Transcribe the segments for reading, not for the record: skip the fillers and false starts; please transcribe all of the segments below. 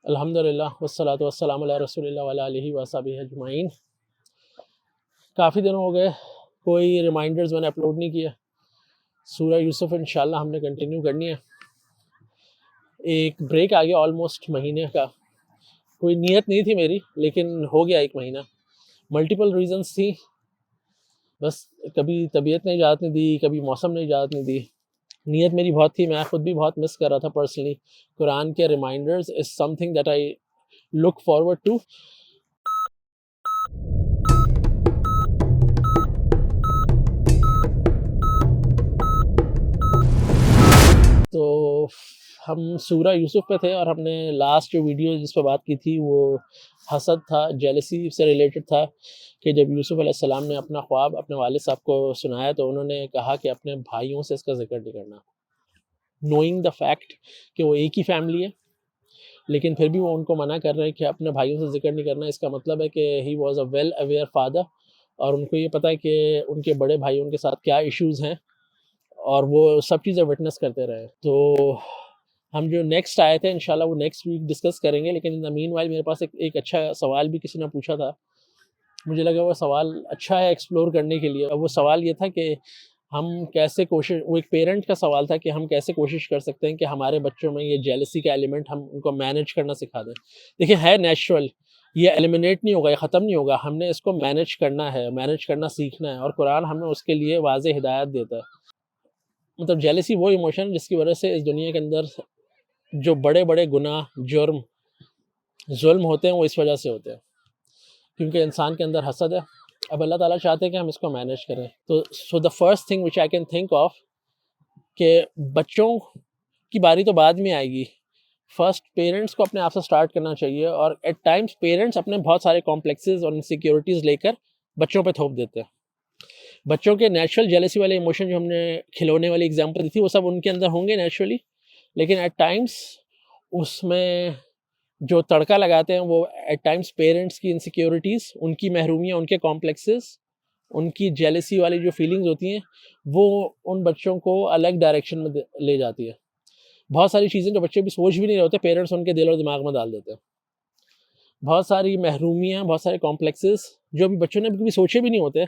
الحمدللہ والصلاۃ والسلام علی رسول اللہ وعلی آلہ وصحبہ اجمعین۔ کافی دنوں ہو گئے کوئی ریمائنڈرز میں نے اپلوڈ نہیں کیا۔ سورہ یوسف انشاءاللہ ہم نے کنٹینیو کرنی ہے۔ ایک بریک آ گیا آلموسٹ مہینے کا، کوئی نیت نہیں تھی میری لیکن ہو گیا ایک مہینہ۔ ملٹیپل ریزنز تھی، بس کبھی طبیعت نے اجازت نہیں دی، کبھی موسم نے اجازت نہیں دی۔ نیت میری بہت تھی، میں خود بھی بہت مس کر رہا تھا پرسنلی۔ قرآن کے reminders is something that I look forward to. تو ہم سورہ یوسف پہ تھے اور ہم نے لاسٹ جو ویڈیو جس پہ بات کی تھی وہ حسد تھا، جیلسی سے ریلیٹڈ تھا، کہ جب یوسف علیہ السلام نے اپنا خواب اپنے والد صاحب کو سنایا تو انہوں نے کہا کہ اپنے بھائیوں سے اس کا ذکر نہیں کرنا، نوئنگ دا فیکٹ کہ وہ ایک ہی فیملی ہے، لیکن پھر بھی وہ ان کو منع کر رہے ہیں کہ اپنے بھائیوں سے ذکر نہیں کرنا۔ اس کا مطلب ہے کہ he was a well aware father, اور ان کو یہ پتہ ہے کہ ان کے بڑے بھائیوں کے ساتھ کیا ایشوز ہیں اور وہ سب چیزیں وٹنس کرتے رہے۔ تو ہم جو نیکسٹ آئے تھے انشاءاللہ وہ نیکسٹ ویک ڈسکس کریں گے، لیکن ان دا مین وائل میرے پاس ایک اچھا سوال بھی کسی نے پوچھا تھا، مجھے لگا وہ سوال اچھا ہے ایکسپلور کرنے کے لیے۔ وہ سوال یہ تھا کہ ہم کیسے وہ ایک پیرنٹ کا سوال تھا کہ ہم کیسے کوشش کر سکتے ہیں کہ ہمارے بچوں میں یہ جیلسی کا ایلیمنٹ ہم ان کو مینیج کرنا سکھا دیں۔ دیکھیں ہے نیچرل، یہ ایلیمنیٹ نہیں ہوگا، یہ ختم نہیں ہوگا، ہم نے اس کو مینیج کرنا ہے، مینیج کرنا سیکھنا ہے، اور قرآن ہمیں اس کے لیے واضح ہدایت دیتا ہے۔ مطلب جیلسی وہ ایموشن جس کی وجہ سے اس دنیا کے اندر جو بڑے بڑے گناہ، جرم، ظلم ہوتے ہیں وہ اس وجہ سے ہوتے ہیں کیونکہ انسان کے اندر حسد ہے۔ اب اللہ تعالیٰ چاہتے ہیں کہ ہم اس کو مینیج کریں۔ تو so the first thing which I can think of کہ بچوں کی باری تو بعد میں آئے گی، فرسٹ پیرنٹس کو اپنے آپ سے سٹارٹ کرنا چاہیے، اور ایٹ ٹائمز پیرنٹس اپنے بہت سارے کمپلیکسز اور انسیکیورٹیز لے کر بچوں پہ تھوپ دیتے ہیں۔ بچوں کے نیچرل جیلسی والے ایموشن جو ہم نے کھلونے والی اگزامپل دی تھی وہ سب ان کے اندر ہوں گے نیچرلی، لیکن ایٹ ٹائمز اس میں جو تڑکا لگاتے ہیں وہ ایٹ ٹائمز پیرنٹس کی انسیکیورٹیز، ان کی محرومیاں، ان کے کمپلیکسز، ان کی جیلسی والی جو فیلنگز ہوتی ہیں وہ ان بچوں کو الگ ڈائریکشن میں لے جاتی ہے۔ بہت ساری چیزیں جو بچے بھی سوچ بھی نہیں رہے ہوتے پیرنٹس ان کے دل اور دماغ میں ڈال دیتے ہیں۔ بہت ساری محرومیاں، بہت سارے کمپلیکسز جو بھی بچوں نے کبھی سوچے بھی نہیں ہوتے،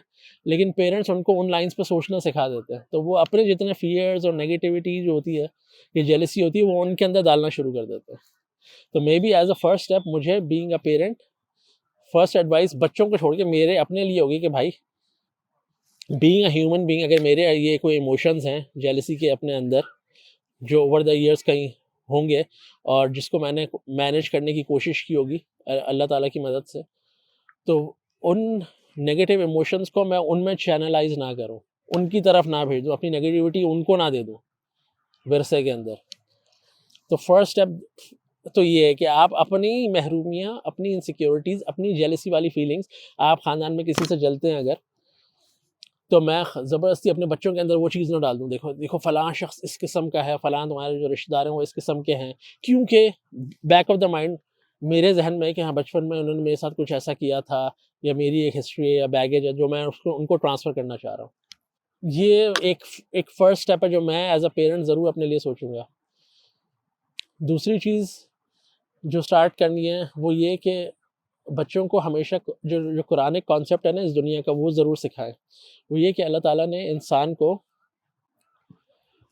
لیکن پیرنٹس ان کو ان لائنز پہ سوچنا سکھا دیتے ہیں، تو وہ اپنے جتنے فیئرز اور نیگیٹیوٹی جو ہوتی ہے، یہ جیلسی ہوتی ہے، وہ ان کے اندر ڈالنا شروع کر دیتے ہیں۔ تو maybe as a first step مجھے being a parent first advice بچوں کو چھوڑ کے میرے اپنے لیے ہوگی کہ بھائی بینگ اے ہیومن بینگ، اگر میرے یہ کوئی ایموشنز ہیں جیلسی کے اپنے اندر جو اوور دا ایئرس کہیں ہوں گے اور جس کو میں نے مینیج کرنے کی کوشش کی ہوگی اللہ تعالیٰ کی مدد سے، تو ان نیگیٹو ایموشنز کو میں ان میں چینلائز نہ کروں، ان کی طرف نہ بھیج دوں، اپنی نیگیٹیوٹی ان کو نہ دے دوں ورثے کے اندر۔ تو فرسٹ اسٹیپ تو یہ ہے کہ آپ اپنی محرومیاں، اپنی انسیکیورٹیز، اپنی جیلسی والی فیلنگز، آپ خاندان میں کسی سے جلتے ہیں اگر، تو میں زبردستی اپنے بچوں کے اندر وہ چیز نہ ڈال دوں، دیکھو فلاں شخص اس قسم کا ہے، فلاں تمہارے جو رشتہ دار ہیں وہ اس قسم کے ہیں، کیونکہ بیک آف دا مائنڈ میرے ذہن میں ہے کہ ہاں بچپن میں انہوں نے میرے ساتھ کچھ ایسا کیا تھا، یا میری ایک ہسٹری ہے یا بیگیج ہے جو میں ان کو ٹرانسفر کرنا چاہ رہا ہوں۔ یہ ایک فرسٹ اسٹیپ ہے جو میں ایز اے پیرنٹ ضرور اپنے لیے سوچوں گا۔ دوسری چیز جو سٹارٹ کرنی ہے وہ یہ کہ بچوں کو ہمیشہ جو قرآن کانسیپٹ ہے نا اس دنیا کا وہ ضرور سکھائیں۔ وہ یہ کہ اللہ تعالیٰ نے انسان کو،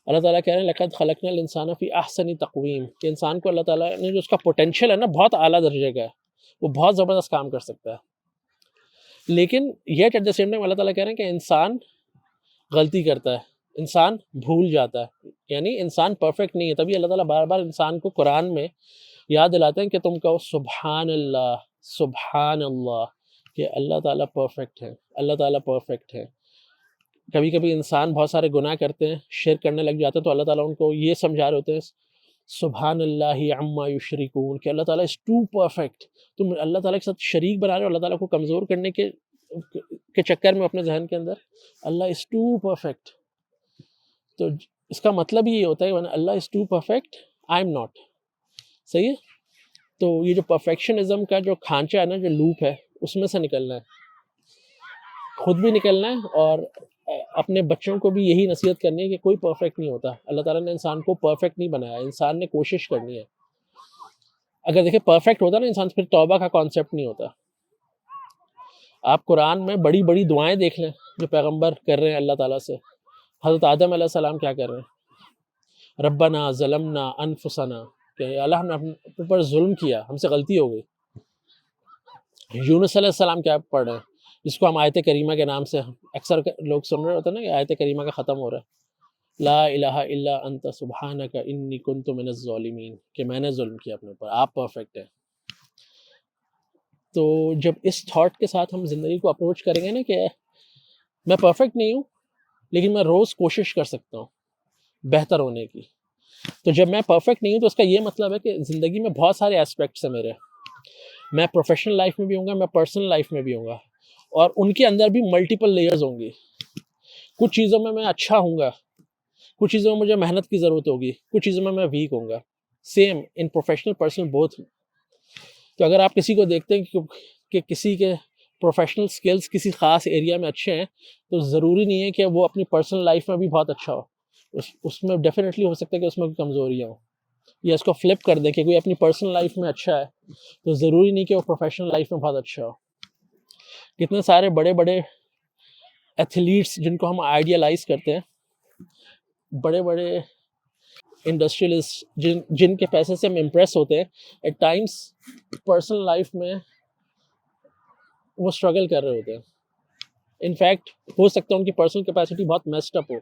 اللہ تعالیٰ کہہ رہے ہیں لَقَدْ خَلَقْنَا الْإِنسَانَ فِي أَحْسَنِ تَقْوِيمٍ، کہ انسان کو اللہ تعالیٰ نے جو اس کا پوٹینشیل ہے نا بہت اعلیٰ درجے کا ہے، وہ بہت زبردست کام کر سکتا ہے، لیکن yet at the same time اللہ تعالیٰ کہہ رہے ہیں کہ انسان غلطی کرتا ہے، انسان بھول جاتا ہے، یعنی انسان پرفیکٹ نہیں ہے۔ تبھی اللہ تعالیٰ بار بار انسان کو قرآن میں یاد دلاتے ہیں کہ تم کہو سبحان اللہ، سبحان اللہ، کہ اللہ تعالیٰ پرفیکٹ ہے، اللہ تعالیٰ پرفیکٹ ہے۔ کبھی کبھی انسان بہت سارے گناہ کرتے ہیں، شرک کرنے لگ جاتے ہیں، تو اللہ تعالیٰ ان کو یہ سمجھا رہے ہوتے ہیں سبحان اللہ عما یشرکون، کہ اللہ تعالیٰ از ٹو پرفیکٹ، تم اللہ تعالیٰ کے ساتھ شریک بنا رہے ہو، اللہ تعالیٰ کو کمزور کرنے کے چکر میں اپنے ذہن کے اندر، اللہ از ٹو پرفیکٹ۔ تو اس کا مطلب یہ ہوتا ہے کہ اللہ is too perfect, I am not, صحیح ہے؟ تو یہ جو پرفیکشنزم کا جو کھانچہ ہے نا، جو لوپ ہے، اس میں سے نکلنا ہے، خود بھی نکلنا ہے، اور اپنے بچوں کو بھی یہی نصیحت کرنی ہے کہ کوئی پرفیکٹ نہیں ہوتا۔ اللہ تعالیٰ نے انسان کو پرفیکٹ نہیں بنایا، انسان نے کوشش کرنی ہے۔ اگر دیکھیں پرفیکٹ ہوتا نا انسان، پھر توبہ کا کانسیپٹ نہیں ہوتا. آپ قرآن میں بڑی بڑی دعائیں دیکھ لیں جو پیغمبر کر رہے ہیں اللہ تعالیٰ سے. حضرت آدم علیہ السلام کیا کر رہے ہیں؟ ربنا ظلمنا انفسنا، کہ اللہ ہم نے اپنے اوپر ظلم کیا، ہم سے غلطی ہو گئی. یونس علیہ السلام کیا پڑھ رہے ہیں، جس کو ہم آیت کریمہ کے نام سے اکثر لوگ سن رہے ہوتے ہیں نا کہ آیت کریمہ کا ختم ہو رہا ہے، لا الہ الا انت سبحانک انی کنت من الظالمین، کہ میں نے ظلم کیا اپنے اوپر، آپ پرفیکٹ ہیں. تو جب اس تھاٹ کے ساتھ ہم زندگی کو اپروچ کریں گے نا کہ میں پرفیکٹ نہیں ہوں لیکن میں روز کوشش کر سکتا ہوں بہتر ہونے کی. تو جب میں پرفیکٹ نہیں ہوں تو اس کا یہ مطلب ہے کہ زندگی میں بہت سارے ایسپیکٹس ہیں میرے، میں پروفیشنل لائف میں بھی ہوں گا، میں پرسنل لائف میں بھی ہوں گا، اور ان کے اندر بھی ملٹیپل لیئرز ہوں گی. کچھ چیزوں میں اچھا ہوں گا، کچھ چیزوں میں مجھے محنت کی ضرورت ہوگی، کچھ چیزوں میں ویک ہوں گا. Same in professional personal both. تو اگر آپ کسی کو دیکھتے ہیں کہ کسی کے پروفیشنل سکلز کسی خاص ایریا میں اچھے ہیں، تو ضروری نہیں ہے کہ وہ اپنی پرسنل لائف میں بھی بہت اچھا ہو. اس میں ڈیفینیٹلی ہو سکتا ہے کہ اس میں کوئی کمزوریاں ہوں. یا اس کو فلپ کر دیں کہ کوئی اپنی پرسنل لائف میں اچھا ہے تو ضروری نہیں کہ وہ پروفیشنل لائف میں بہت اچھا ہو. کتنے سارے بڑے بڑے ایتھلیٹس جن کو ہم آئیڈیالائز کرتے ہیں، بڑے بڑے انڈسٹریلسٹ جن کے پیسے سے ہم امپریس ہوتے ہیں، ایٹ ٹائمس پرسنل لائف میں وہ اسٹرگل کر رہے ہوتے ہیں. انفیکٹ ہو سکتا ہے ان کی پرسنل کیپیسٹی بہت میسڈ اپ ہو.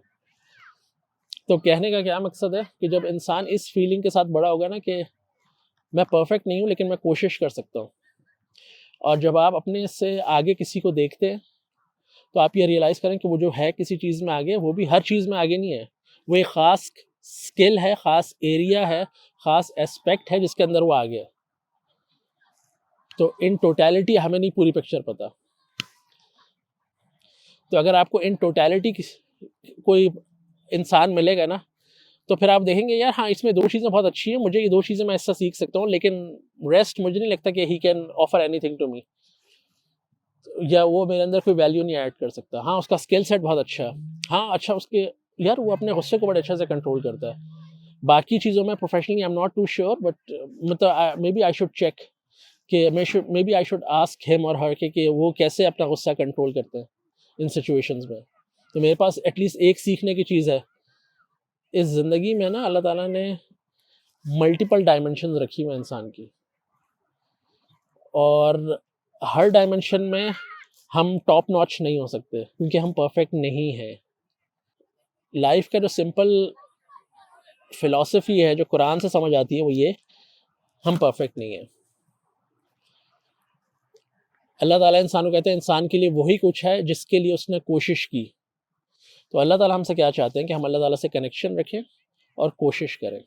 تو کہنے کا کیا مقصد ہے کہ جب انسان اس فیلنگ کے ساتھ بڑا ہوگا نا کہ میں پرفیکٹ نہیں ہوں لیکن میں کوشش کر سکتا ہوں، اور جب آپ اپنے سے آگے کسی کو دیکھتے ہیں تو آپ یہ ریئلائز کریں کہ وہ جو ہے کسی چیز میں آگے، وہ بھی ہر چیز میں آگے نہیں ہے. وہ ایک خاص اسکل ہے، خاص ایریا ہے، خاص اسپیکٹ ہے جس کے اندر وہ آگے ہے. تو ان ٹوٹیلٹی ہمیں نہیں پوری پکچر پتا. تو اگر آپ کو ان ٹوٹیلٹی کوئی انسان ملے گا نا تو پھر آپ دیکھیں گے یار ہاں اس میں دو چیزیں بہت اچھی ہیں، مجھے یہ دو چیزیں میں اس سے سیکھ سکتا ہوں، لیکن ریسٹ مجھے نہیں لگتا کہ he can offer anything to me, یا وہ میرے اندر کوئی ویلیو نہیں ایڈ کر سکتا. ہاں اس کا اسکل سیٹ بہت اچھا ہے، ہاں اچھا اس کے یار وہ اپنے غصے کو بڑے اچھے سے کنٹرول کرتا ہے. باقی چیزوں میں professionally I am not too sure, but مطلب maybe I should check کہ maybe I should ask ہم اور ہر کہ وہ کیسے اپنا غصہ کنٹرول کرتے ہیں ان سچویشنز میں. تو میرے پاس ایٹ لیسٹ ایک سیکھنے کی چیز ہے اس زندگی میں نا، اللہ تعالیٰ نے ملٹیپل ڈائمنشنز رکھی ہوئے انسان کی، اور ہر ڈائمنشن میں ہم ٹاپ ناچ نہیں ہو سکتے کیونکہ ہم پرفیکٹ نہیں ہیں. لائف کا جو سمپل فلاسفی ہے جو قرآن سے سمجھ آتی ہے وہ یہ، ہم پرفیکٹ نہیں ہیں. اللہ تعالیٰ انسان کو کہتے ہیں انسان کے لیے وہی کچھ ہے جس کے لیے اس نے کوشش کی. تو اللہ تعالیٰ ہم سے کیا چاہتے ہیں کہ ہم اللہ تعالیٰ سے کنیکشن رکھیں اور کوشش کریں.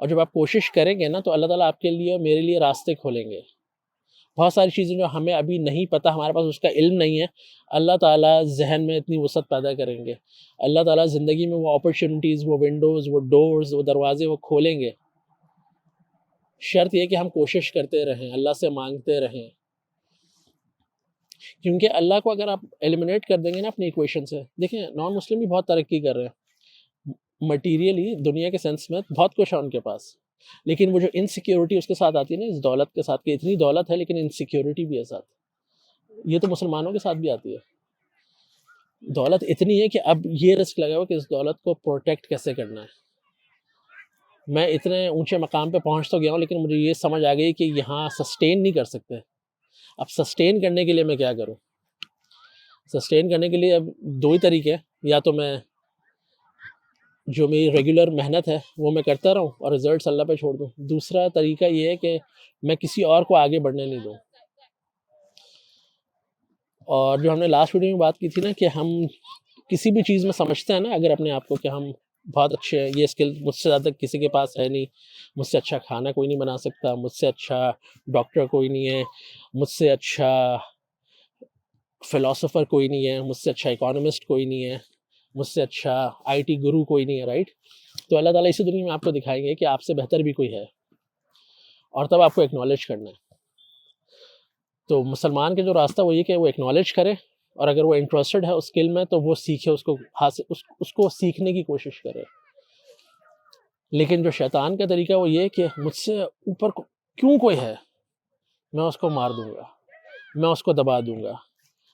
اور جب آپ کوشش کریں گے نا تو اللہ تعالیٰ آپ کے لیے اور میرے لیے راستے کھولیں گے. بہت ساری چیزیں جو ہمیں ابھی نہیں پتہ، ہمارے پاس اس کا علم نہیں ہے، اللہ تعالیٰ ذہن میں اتنی وسعت پیدا کریں گے. اللہ تعالیٰ زندگی میں وہ اپرچونیٹیز، وہ ونڈوز، وہ ڈورز، وہ دروازے وہ کھولیں گے. شرط یہ کہ ہم کوشش کرتے رہیں، اللہ سے مانگتے رہیں. کیونکہ اللہ کو اگر آپ ایلیمنیٹ کر دیں گے نا اپنی ایکویشن سے، دیکھیں نان مسلم بھی بہت ترقی کر رہے ہیں مٹیریلی، دنیا کے سینس میں بہت کچھ ہے ان کے پاس، لیکن وہ جو انسیکیورٹی اس کے ساتھ آتی ہے نا اس دولت کے ساتھ، کہ اتنی دولت ہے لیکن انسیکیورٹی بھی ہے ساتھ. یہ تو مسلمانوں کے ساتھ بھی آتی ہے. دولت اتنی ہے کہ اب یہ رسک لگا ہوا کہ اس دولت کو پروٹیکٹ کیسے کرنا ہے. میں اتنے اونچے مقام پہ پہنچ تو گیا ہوں لیکن مجھے یہ سمجھ آ گئی کہ یہاں سسٹین نہیں کر سکتے. اب سسٹین کرنے کے لیے میں کیا کروں؟ سسٹین کرنے کے لیے اب دو ہی طریقے ہیں، یا تو میں جو میری ریگولر محنت ہے وہ میں کرتا رہوں اور رزلٹس اللہ پہ چھوڑ دوں. دوسرا طریقہ یہ ہے کہ میں کسی اور کو آگے بڑھنے نہیں دوں. اور جو ہم نے لاسٹ ویڈیو میں بات کی تھی نا کہ ہم کسی بھی چیز میں سمجھتے ہیں نا اگر اپنے آپ کو کہ ہم بہت اچھے ہیں، یہ اسکل مجھ سے زیادہ کسی کے پاس ہے نہیں، مجھ سے اچھا کھانا کوئی نہیں بنا سکتا، مجھ سے اچھا ڈاکٹر کوئی نہیں ہے، مجھ سے اچھا فلاسفر کوئی نہیں ہے، مجھ سے اچھا اکانومسٹ کوئی نہیں ہے، مجھ سے اچھا آئی ٹی گرو کوئی نہیں ہے، رائٹ؟ تو اللہ تعالیٰ اسی دنیا میں آپ کو دکھائیں گے کہ آپ سے بہتر بھی کوئی ہے، اور تب آپ کو ایکنالج کرنا ہے. تو مسلمان کے جو راستہ وہ یہ کہ وہ ایکنالج کرے، اور اگر وہ انٹرسٹڈ ہے اس اسکل میں تو وہ سیکھے، اس کو سیکھنے کی کوشش کرے. لیکن جو شیطان کا طریقہ وہ یہ کہ مجھ سے اوپر کیوں کوئی ہے، میں اس کو مار دوں گا، میں اس کو دبا دوں گا،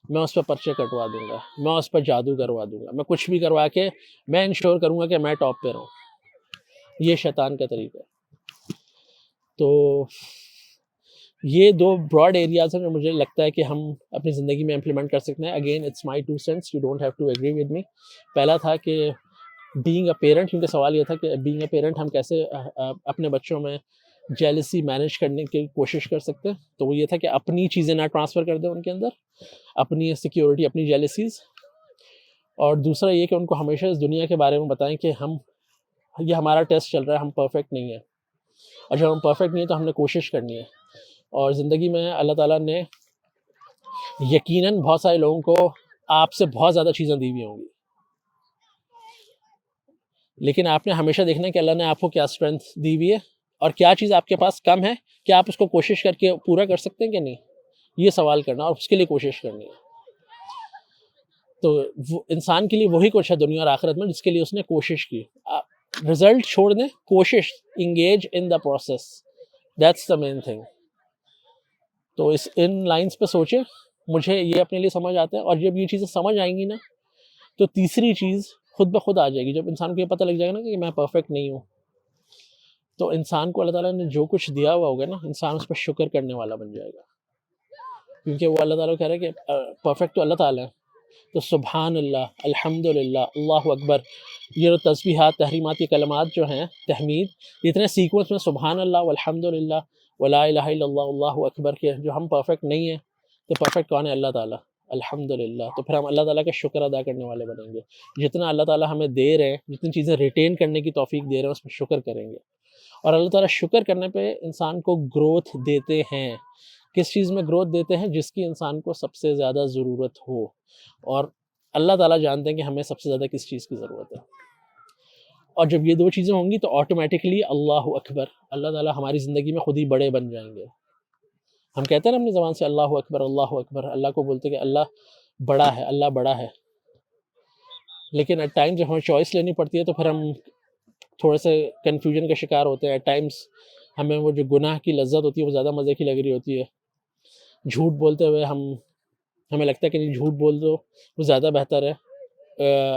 میں اس پہ پرچے کٹوا دوں گا، میں اس پہ جادو کروا دوں گا، میں کچھ بھی کروا کے میں انشور کروں گا کہ میں ٹاپ پہ رہوں. یہ شیطان کا طریقہ ہے. تو یہ دو براڈ ایریاز ہیں جو مجھے لگتا ہے کہ ہم اپنی زندگی میں امپلیمنٹ کر سکتے ہیں. Again it's my 2 cents, you don't have to agree with me. پہلا تھا کہ بینگ اے پیرنٹ، کیونکہ سوال یہ تھا کہ بینگ اے پیرنٹ ہم کیسے اپنے بچوں میں جیلسی مینیج کرنے کی کوشش کر سکتے ہیں. تو وہ یہ تھا کہ اپنی چیزیں نہ ٹرانسفر کر دیں ان کے اندر، اپنی سیکیورٹی، اپنی جیلسیز. اور دوسرا یہ کہ ان کو ہمیشہ اس دنیا کے بارے میں بتائیں کہ یہ ہمارا ٹیسٹ چل رہا ہے، ہم پرفیکٹ نہیں ہیں، اور جب ہم پرفیکٹ نہیں ہیں تو ہم نے کوشش کرنی ہے. اور زندگی میں اللہ تعالیٰ نے یقیناً بہت سارے لوگوں کو آپ سے بہت زیادہ چیزیں دی ہوئی ہوں گی، لیکن آپ نے ہمیشہ دیکھنا ہے کہ اللہ نے آپ کو کیا اسٹرینتھ دی ہوئی ہے اور کیا چیز آپ کے پاس کم ہے، کیا آپ اس کو کوشش کر کے پورا کر سکتے ہیں کہ نہیں. یہ سوال کرنا اور اس کے لیے کوشش کرنی ہے. تو انسان کے لیے وہی کچھ ہے دنیا اور آخرت میں جس کے لیے اس نے کوشش کی. رزلٹ چھوڑ دیں، کوشش، engage in the process, that's the main thing. تو ان لائنس پہ سوچیں. مجھے یہ اپنے لیے سمجھ آتا ہے، اور جب یہ چیزیں سمجھ آئیں گی نا تو تیسری چیز خود بخود آ جائے گی. جب انسان کو یہ پتہ لگ جائے گا نا کہ میں پرفیکٹ نہیں ہوں، تو انسان کو اللہ تعالیٰ نے جو کچھ دیا ہوا ہوگا نا، انسان اس پہ شکر کرنے والا بن جائے گا. کیونکہ وہ اللہ تعالیٰ کہہ رہا ہے کہ پرفیکٹ تو اللہ تعالیٰ ہے. تو سبحان اللہ، الحمدللہ، اللہ اکبر، یہ جو تسبیحات، تحریمات کی کلمات جو ہیں، تحمید، اتنے سیکوینس میں سبحان اللہ والحمدللہ ولا الہ الا اللہ، اللہ اکبر کے، جو ہم پرفیکٹ نہیں ہیں تو پرفیکٹ کون ہے؟ اللہ تعالیٰ. الحمدللہ. تو پھر ہم اللہ تعالیٰ کا شکر ادا کرنے والے بنیں گے. جتنا اللہ تعالیٰ ہمیں دے رہے ہیں، جتنی چیزیں ریٹین کرنے کی توفیق دے رہے ہیں، اس پہ شکر کریں گے. اور اللہ تعالیٰ شکر کرنے پہ انسان کو گروتھ دیتے ہیں. کس چیز میں گروتھ دیتے ہیں؟ جس کی انسان کو سب سے زیادہ ضرورت ہو. اور اللہ تعالیٰ جانتے ہیں کہ ہمیں سب سے زیادہ کس چیز کی ضرورت ہے. اور جب یہ دو چیزیں ہوں گی تو آٹومیٹکلی اللہ اکبر، اللہ تعالیٰ ہماری زندگی میں خود ہی بڑے بن جائیں گے. ہم کہتے ہیں نا اپنی زبان سے اللہ اکبر، اللہ اکبر، اللہ کو بولتے کہ اللہ بڑا ہے، اللہ بڑا ہے. لیکن ایٹ ٹائم جب ہمیں چوائس لینی پڑتی ہے تو پھر ہم تھوڑے سے کنفیوژن کا شکار ہوتے ہیں. ایٹ ٹائمس ہمیں وہ جو گناہ کی لذت ہوتی ہے وہ زیادہ مزے کی لگ رہی ہوتی ہے. جھوٹ بولتے ہوئے ہمیں لگتا ہے کہ نہیں، جھوٹ بول دو وہ زیادہ بہتر ہے،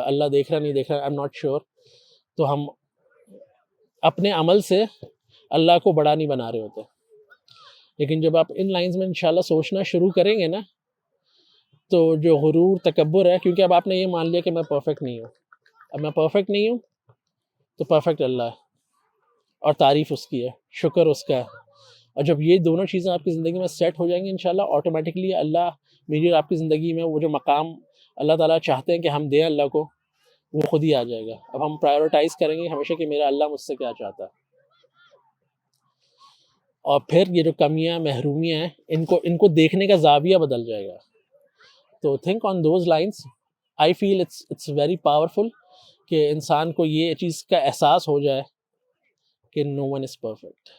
اللہ دیکھ رہا نہیں دیکھ رہا، آئی ایم ناٹ شیور. تو ہم اپنے عمل سے اللہ کو بڑا نہیں بنا رہے ہوتے. لیکن جب آپ ان لائنز میں انشاءاللہ سوچنا شروع کریں گے نا، تو جو غرور، تکبر ہے، کیونکہ اب آپ نے یہ مان لیا کہ میں پرفیکٹ نہیں ہوں، اب میں پرفیکٹ نہیں ہوں تو پرفیکٹ اللہ ہے، اور تعریف اس کی ہے، شکر اس کا ہے. اور جب یہ دونوں چیزیں آپ کی زندگی میں سیٹ ہو جائیں گی انشاءاللہ، آٹومیٹکلی اللہ میری اور آپ کی زندگی میں وہ جو مقام اللہ تعالیٰ چاہتے ہیں کہ ہم دیں اللہ کو، وہ خود ہی آ جائے گا. اب ہم پرائیورٹائز کریں گے ہمیشہ کہ میرا اللہ مجھ سے کیا چاہتا ہے. اور پھر یہ جو کمیاں، محرومیاں ہیں، ان کو دیکھنے کا زاویہ بدل جائے گا. تو think on those lines. I feel it's very powerful کہ انسان کو یہ چیز کا احساس ہو جائے کہ نو ون از پرفیکٹ.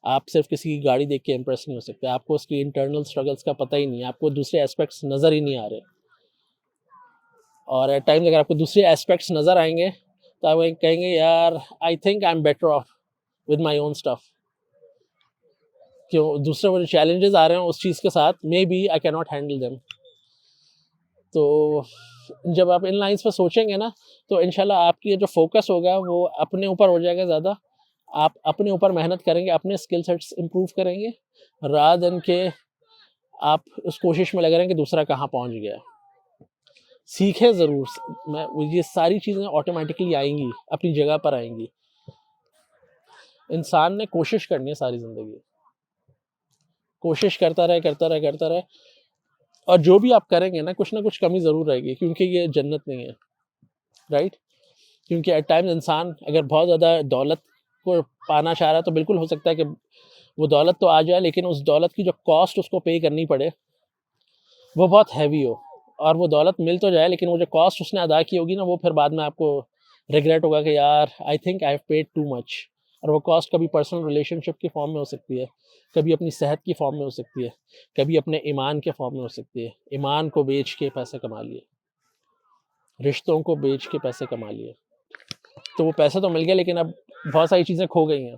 آپ صرف کسی کی گاڑی دیکھ کے امپریس نہیں ہو سکتے، آپ کو اس کی انٹرنل اسٹرگلس کا پتہ ہی نہیں ہے، آپ کو دوسرے اسپیکٹس نظر ہی نہیں آ رہے. اور ایٹ ٹائمز اگر آپ کو دوسرے اسپیکٹس نظر آئیں گے تو آپ کہیں گے یار I think I am better of with my own stuff. کیوں دوسرے وہ جو چیلنجز آ رہے ہیں اس چیز کے ساتھ، مے بی آئی کی ناٹ ہینڈل دیم. تو جب آپ ان لائنس پہ سوچیں گے نا تو انشاءاللہ آپ کی جو فوکس ہوگا وہ اپنے اوپر ہو جائے گا زیادہ. آپ اپنے اوپر محنت کریں گے، اپنے اسکل سیٹس امپروو کریں گے، رات دن کے آپ اس کوشش میں لگے رہیں کہ دوسرا کہاں پہنچ گیا. سیکھیں ضرور. یہ ساری چیزیں آٹومیٹکلی آئیں گی، اپنی جگہ پر آئیں گی. انسان نے کوشش کرنی ہے ساری زندگی، کوشش کرتا رہے. اور جو بھی آپ کریں گے نا کچھ نہ کچھ کمی ضرور رہے گی، کیونکہ یہ جنت نہیں ہے، رائٹ. کیونکہ ایٹ ٹائمز انسان اگر بہت زیادہ دولت کو پانا چاہ رہا ہے تو بالکل ہو سکتا ہے کہ وہ دولت تو آ جائے، لیکن اس دولت کی جو کاسٹ اس کو پے کرنی پڑے وہ بہت ہیوی ہو. اور وہ دولت مل تو جائے لیکن وہ جو کاسٹ اس نے ادا کی ہوگی نا، وہ پھر بعد میں آپ کو ریگریٹ ہوگا کہ یار I think I have paid too much. اور وہ کاسٹ کبھی پرسنل ریلیشن شپ کی فارم میں ہو سکتی ہے، کبھی اپنی صحت کی فارم میں ہو سکتی ہے، کبھی اپنے ایمان کے فارم میں ہو سکتی ہے. ایمان کو بیچ کے پیسے کما لیے، رشتوں کو بیچ کے پیسے کما لیے. تو وہ پیسے تو مل گیا لیکن اب بہت ساری چیزیں کھو گئی ہیں.